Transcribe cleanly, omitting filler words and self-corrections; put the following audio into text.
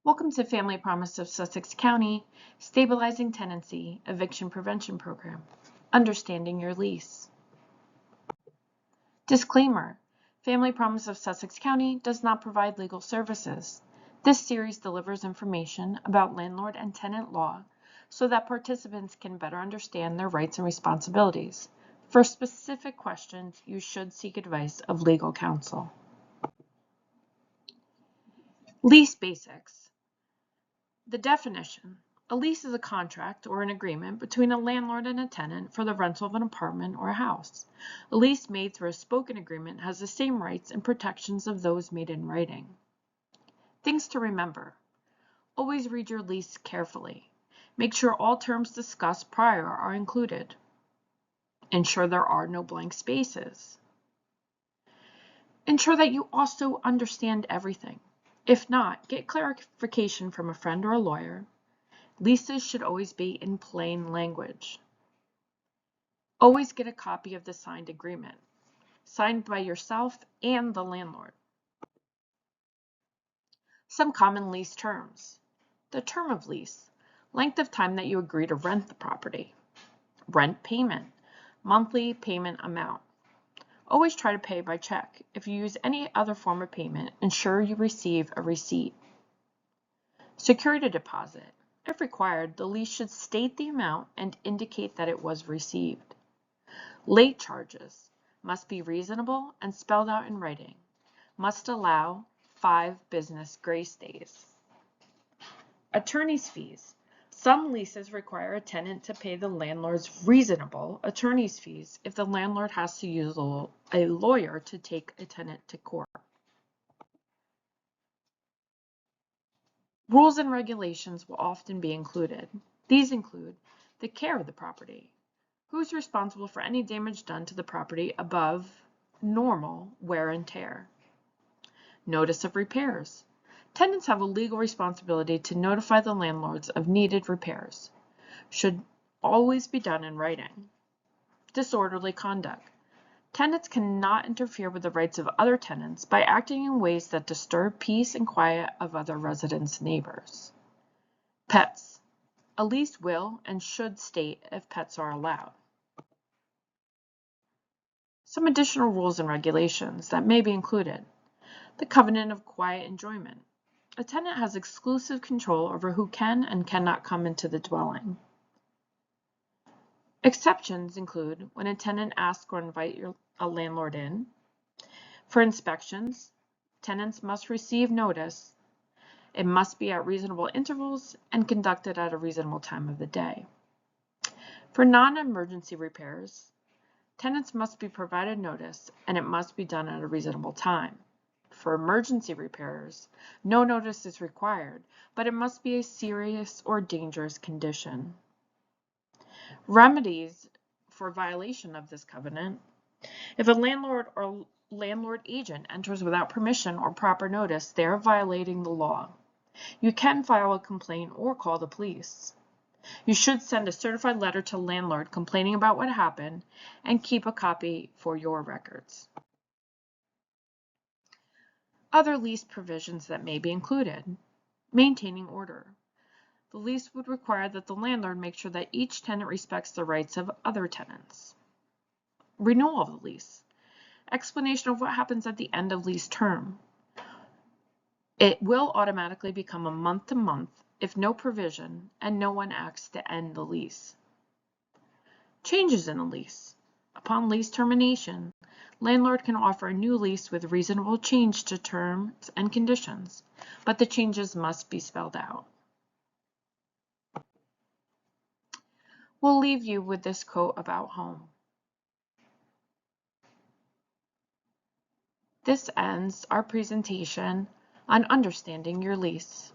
Welcome to Family Promise of Sussex County, Stabilizing Tenancy, Eviction Prevention Program. Understanding your lease. Disclaimer: Family Promise of Sussex County does not provide legal services. This series delivers information about landlord and tenant law so that participants can better understand their rights and responsibilities. For specific questions, you should seek advice of legal counsel. Lease basics. The definition: a lease is a contract or an agreement between a landlord and a tenant for the rental of an apartment or a house. A lease made through a spoken agreement has the same rights and protections of those made in writing. Things to remember: always read your lease carefully. Make sure all terms discussed prior are included. Ensure there are no blank spaces. Ensure that you also understand everything. If not, get clarification from a friend or a lawyer. Leases should always be in plain language. Always get a copy of the signed agreement, signed by yourself and the landlord. Some common lease terms. The term of lease: length of time that you agree to rent the property. Rent payment: monthly payment amount. Always try to pay by check. If you use any other form of payment, ensure you receive a receipt. Security deposit: if required, the lease should state the amount and indicate that it was received. Late charges must be reasonable and spelled out in writing. Must allow 5 business grace days. Attorney's fees: some leases require a tenant to pay the landlord's reasonable attorney's fees if the landlord has to use a lawyer to take a tenant to court. Rules and regulations will often be included. These include the care of the property. Who is responsible for any damage done to the property above normal wear and tear? Notice of repairs. Tenants have a legal responsibility to notify the landlords of needed repairs. Should always be done in writing. Disorderly conduct. Tenants cannot interfere with the rights of other tenants by acting in ways that disturb peace and quiet of other residents' neighbors. Pets. A lease will and should state if pets are allowed. Some additional rules and regulations that may be included. The covenant of quiet enjoyment. A tenant has exclusive control over who can and cannot come into the dwelling. Exceptions include when a tenant asks or invites a landlord in. For inspections, tenants must receive notice. It must be at reasonable intervals and conducted at a reasonable time of the day. For non-emergency repairs, tenants must be provided notice and it must be done at a reasonable time. For emergency repairs, no notice is required, but it must be a serious or dangerous condition. Remedies for violation of this covenant: if a landlord or landlord agent enters without permission or proper notice, they are violating the law. You can file a complaint or call the police. You should send a certified letter to landlord complaining about what happened and keep a copy for your records. Other lease provisions that may be included. Maintaining order. The lease would require that the landlord make sure that each tenant respects the rights of other tenants. Renewal of the lease. Explanation of what happens at the end of lease term. It will automatically become a month-to-month if no provision and no one acts to end the lease. Changes in the lease. Upon lease termination, landlord can offer a new lease with reasonable change to terms and conditions, but the changes must be spelled out. We'll leave you with this quote about home. This ends our presentation on understanding your lease.